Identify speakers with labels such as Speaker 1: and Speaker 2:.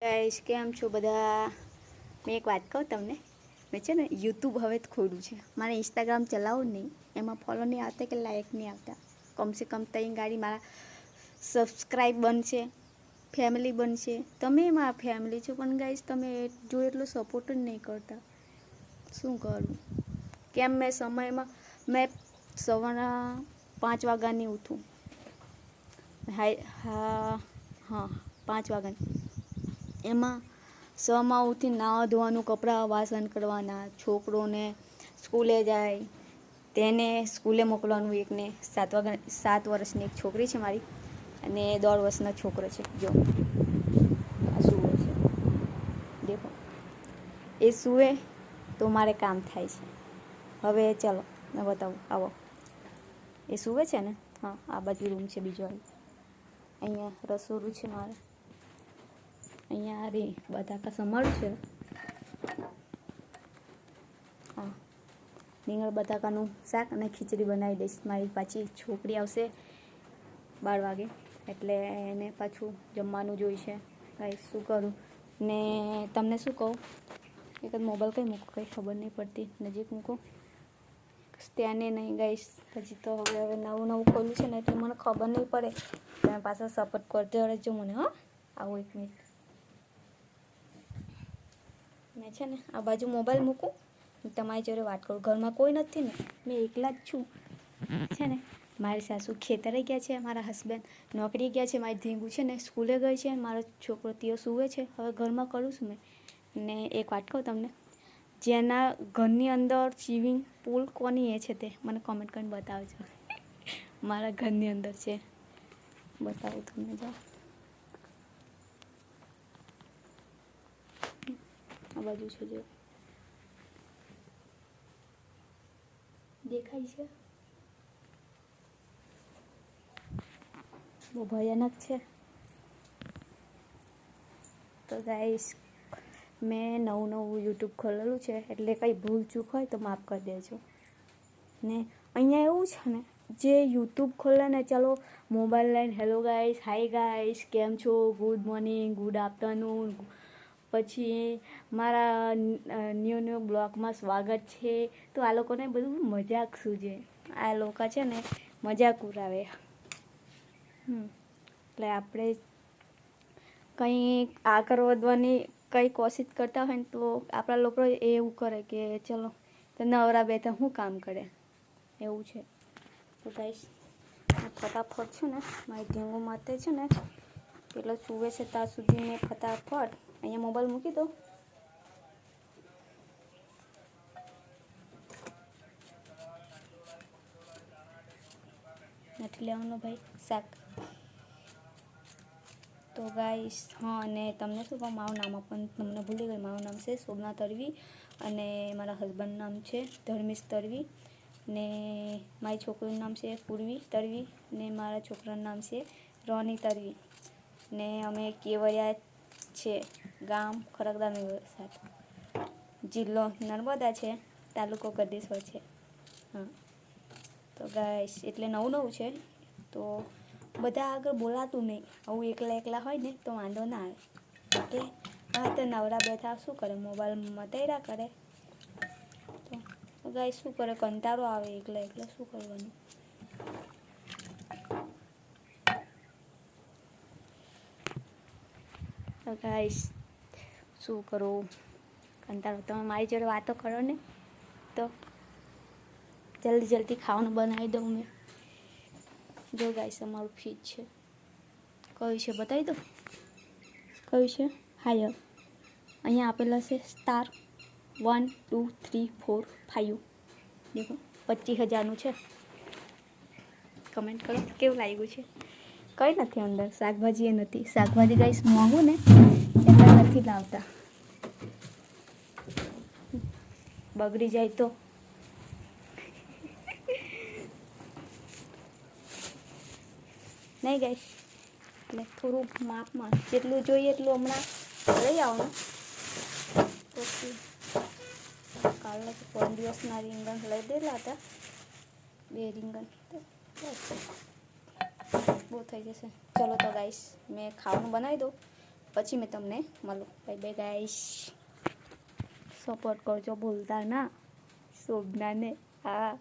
Speaker 1: Guys કેમ છો બધા? મેં એક વાત કહું તમને. મેં છે ને યુટ્યુબ હવે જ ખોલ્યું છે. મારે ઇન્સ્ટાગ્રામ ચલાવવું નહીં, એમાં ફોલો નહીં આવતા કે લાઈક નહીં આવતા. કમસે કમ ત્રણ ગાડી મારા સબસ્ક્રાઈબ બનશે, ફેમિલી બનશે. તમે મારા ફેમિલી છો, પણ ગાઈસ તમે જો એટલો સપોર્ટ જ નહીં કરતા. શું કરું? કેમ મેં સવારના 5 વાગ્યાની ઉઠું. હા 5 વાગ્યાની. એમાં સમાં ઉઠીને નાવા ધોવાનું, કપડાં વાસણ કરવાના, છોકરોને સ્કૂલે જાય તેને સ્કૂલે મોકલવાનું. એકને 7 વર્ષની એક છોકરી છે મારી, અને 1.5 વર્ષનો છોકરો છે. જો આ સૂવે છે, દેખો એ સૂવે તો મારે કામ થાય છે. હવે ચાલો મેં બતાવું, આવો. એ સૂવે છે ને, હા આ બાજુ રૂમ છે બીજો. અહીંયા રસોડું છે મારે. અહીંયા રે બટાકા સમારું છે. હા, રીંગણ બટાકાનું શાક અને ખીચડી બનાવી દઈશ. મારી પાછી છોકરી આવશે 12 વાગે, એટલે એને પાછું જમવાનું જોઈશે. કાંઈ શું કરું ને તમને શું કહું, એક જ મોબાઈલ કંઈ મૂકો કંઈ ખબર નહીં પડતી. નજીક મૂકો સ્ટેન્ડે નહીં ગાઈશ. હજી તો હવે નવું ખોલ્યું છે ને, એટલે મને ખબર નહીં પડે. તમે પાછળ સપોર્ટ કરજો રહેજો મને. હા આવું 1 મિનિટ. મેં છે ને આ બાજુ મોબાઈલ મૂકું, તમારી જોડે વાત કરું. ઘરમાં કોઈ નથી ને, મેં એકલા જ છું. છે ને મારી સાસુ ખેતરે ગયા છે, મારા હસબન્ડ નોકરી ગયા છે, મારી ધીંગુ છે ને સ્કૂલે ગઈ છે, મારો છોકરો તીઓ સૂવે છે. હવે ઘરમાં કરું છું મેં. ને એક વાત કહું તમને, જેના ઘરની અંદર સ્વિમિંગ પુલ કોની એ છે તે મને કોમેન્ટ કરીને બતાવજો. મારા ઘરની અંદર છે, બતાવું તમને. જાઓ આ બાજુ છે, જો દેખાય છે. બહુ ભયાનક છે. તો ગાઈસ મેં નવું યુટ્યુબ ખોલેલું છે, એટલે કંઈ ભૂલ ચૂક હોય તો માફ કરી દેજો. ને અહીંયા એવું છે ને, જે યુટ્યુબ ખોલે ને, ચાલો મોબાઈલ લઈને હેલો ગાઈસ, હાય ગાઈસ, કેમ છો, ગુડ મોર્નિંગ, ગુડ આફ્ટરનૂન, પછી મારા ન્યૂ બ્લોગમાં સ્વાગત છે. તો આ લોકોને બધું મજાક સૂઝે. આ લોકો છે ને મજાક ઉડાવે. એટલે આપણે કંઈ આગળ વધવાની કંઈ કોશિશ કરતા હોય ને, તો આપણા લોકો એવું કરે કે ચલો તો નવરા બેઠા શું કામ કરે, એવું છે. તો ગાઈસ ફટાફટ છે ને મારી ઢીંગો માતે છે ને, પેલો સૂવે છે ત્યાં સુધી મેં ફટાફટ અહીંયા મોબાઈલ મૂકી દો. નથી લેવાનો ભાઈ શાક. તો ગાઈસ હા, અને તમને શું કહું, મારું નામ પણ તમને ભૂલી ગઈ. મારું નામ છે શોભના તડવી, અને મારા હસબન્ડનું નામ છે ધર્મેશ તડવી, ને મારી છોકરીનું નામ છે પૂર્વી તડવી, ને મારા છોકરાનું નામ છે રોની તડવી. ને અમે કેવડિયા છે, ગામ ખરગદાની સાથે, જિલ્લો નર્મદા છે, તાલુકો ગઢેશ્વર છે. હા તો ગાઈસ એટલે નવું છે, તો બધા આગળ બોલાતું નહીં. આવું એકલા હોય ને તો વાંધો ના આવે. ઓકે હા, તો નવરા બેઠા શું કરે, મોબાઈલ મતાર્યા કરે. તો ગાઈસ શું કરે, કંટાળો આવે એકલા શું કરવાનું. તો ગાઈસ શું કરું, કંટાળો. તમે મારી જોડે વાતો કરો ને, તો જલ્દી ખાવાનું બનાવી દઉં મેં. જો ગાઈસ અમારું ફ્રીજ છે. કયું છે બતાવી દો, કયું છે? હાય અહીંયા આપેલા છે સ્ટાર 1 2 3 4 5. દેખો 25,000નું છે. કમેન્ટ કરો કેવું લાગ્યું છે. કંઈ નથી અંદર, શાકભાજી એ નથી. શાકભાજી ગાઈસ મોંઘું ને એટલે નથી લાવતા, બગડી જાય તો. નહીં ગાઈસ, એટલે થોડું માપમાં જેટલું જોઈએ એટલું હમણાં લઈ આવવાનું. પછી કાલના તો 3 દિવસના રીંગણ લઈ દેલા હતા, 2 રીંગણ બહુ થઈ જશે. ચલો તો ગાઈસ મેં ખાવાનું બનાવી દઉં, પછી મેં તમને મળું. Bye bye guys. સપોર્ટ કરજો ભૂલતા ના શોભનાને. હા.